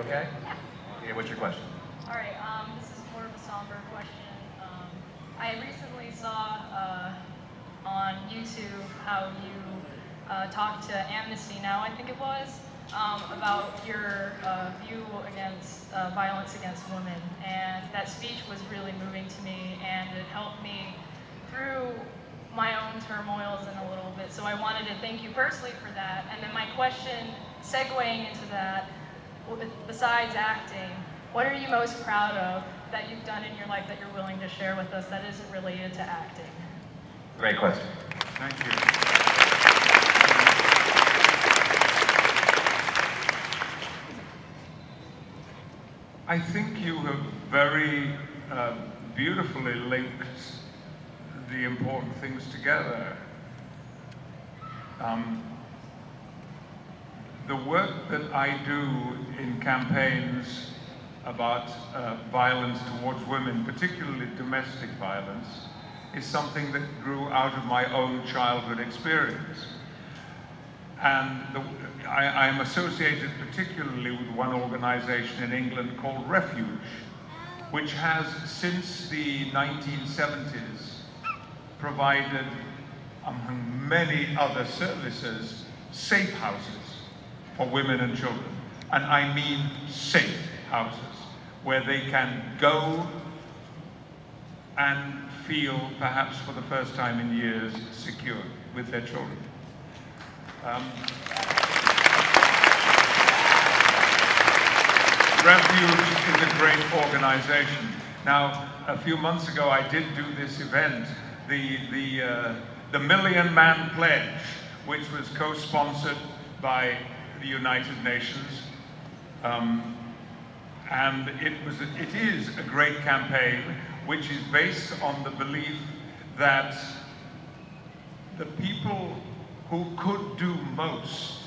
okay? Okay, what's your question? All right, this is more of a somber question. I recently saw on YouTube how you talked to Amnesty Now, I think it was, about your view against violence against women. And that speech was really moving to me, and it helped me through my own turmoils in a little bit. So I wanted to thank you personally for that. And then my question, segueing into that, besides acting, what are you most proud of that you've done in your life that you're willing to share with us that isn't related to acting? Great question. Thank you. I think you have very beautifully linked the important things together. The work that I do in campaigns about violence towards women, particularly domestic violence, is something that grew out of my own childhood experience. And I am associated particularly with one organization in England called Refuge, which has, since the 1970s, provided, among many other services, safe houses for women and children. And I mean safe houses, where they can go and feel, perhaps for the first time in years, secure with their children. Refuge is a great organization. Now, a few months ago, I did do this event, the Million Man Pledge, which was co-sponsored by the United Nations. And it is a great campaign, which is based on the belief that the people who could do most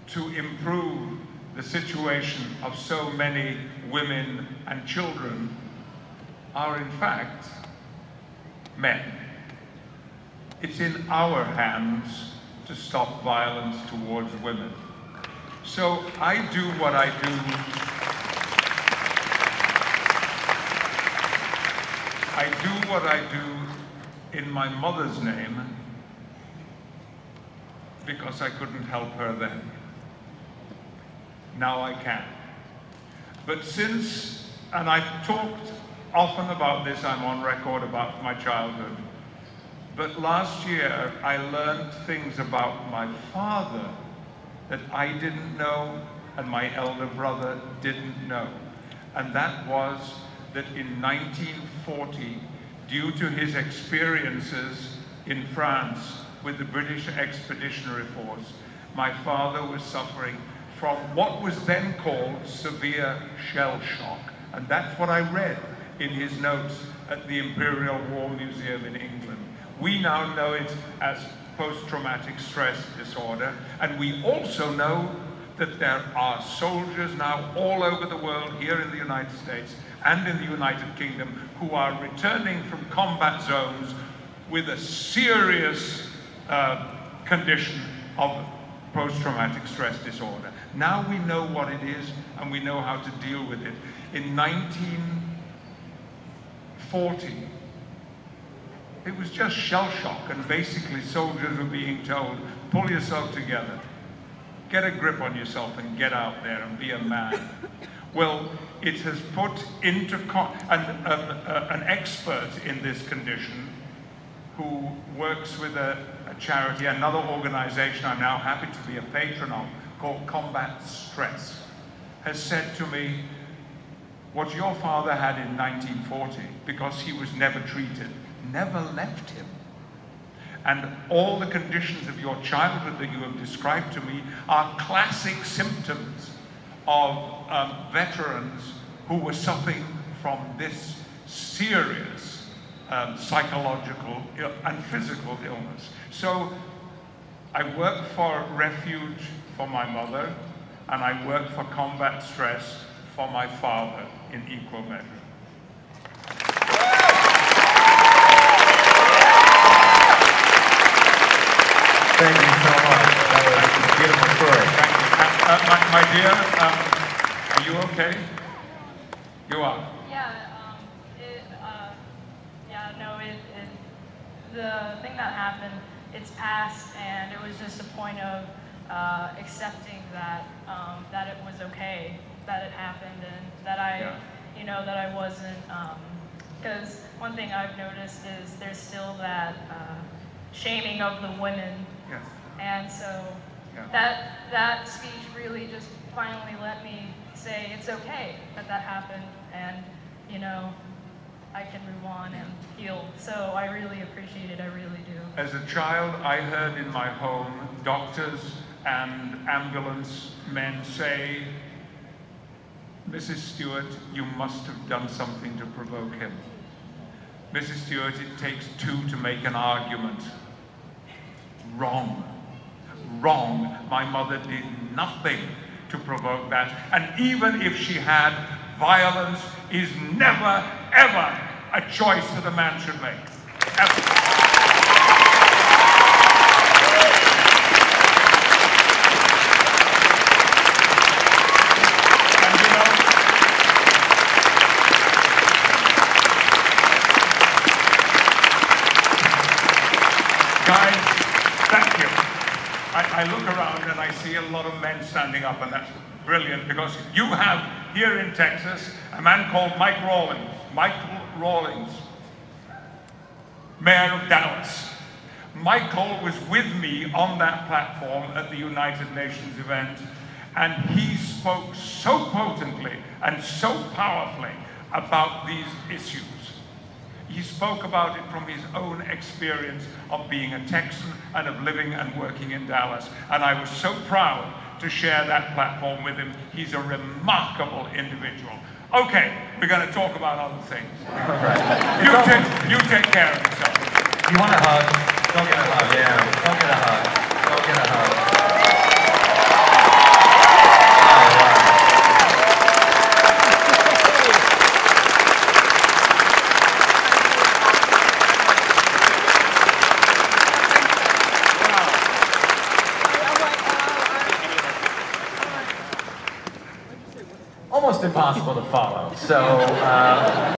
to improve the situation of so many women and children are in fact men. It's in our hands to stop violence towards women. So I do what I do. I do what I do in my mother's name because I couldn't help her then. Now I can. But since, and I've talked often about this, I'm on record about my childhood, but last year I learned things about my father that I didn't know and my elder brother didn't know. And that was that in 1940, due to his experiences in France with the British Expeditionary Force, my father was suffering from what was then called severe shell shock. And that's what I read in his notes at the Imperial War Museum in England. We now know it as post-traumatic stress disorder, and we also know that there are soldiers now all over the world, here in the United States and in the United Kingdom, who are returning from combat zones with a serious condition of post-traumatic stress disorder. Now we know what it is, and we know how to deal with it. In 1940, it was just shell shock, and basically soldiers were being told, pull yourself together, get a grip on yourself and get out there and be a man. Well, it has put into an expert in this condition who works with a charity, another organization I'm now happy to be a patron of, called Combat Stress, has said to me, what your father had in 1940, because he was never treated, never left him. And all the conditions of your childhood that you have described to me are classic symptoms of veterans who were suffering from this serious psychological and physical illness. So I work for Refuge for my mother, and I work for Combat Stress for my father in equal measure. Thank you so much. That was a beautiful story. Thank you. My dear, Are you okay? You are. Yeah, the thing that happened, it's past, and it was just a point of accepting that that it was okay, that it happened, and that that I wasn't, because one thing I've noticed is there's still that shaming of the women. Yes. And so that speech really just finally let me say it's okay that that happened, and I can move on and heal. So I really appreciate it, I really do. As a child, I heard in my home doctors and ambulance men say, "Mrs. Stewart, you must have done something to provoke him. Mrs. Stewart, it takes two to make an argument." Wrong. Wrong. My mother did nothing to provoke that. And even if she had, violence is never, ever a choice that a man should make. Ever. And guys, thank you. I look around and I see a lot of men standing up, and that's brilliant, because you have here in Texas a man called Michael Rawlings, Mayor of Dallas. Michael was with me on that platform at the United Nations event, and he spoke so potently and so powerfully about these issues. He spoke about it from his own experience of being a Texan and of living and working in Dallas. And I was so proud to share that platform with him. He's a remarkable individual. Okay, we're going to talk about other things. Right. You take care of yourself. You want a hug? Go get a hug. Yeah, go get a hug. Go get a hug. Almost impossible to follow. So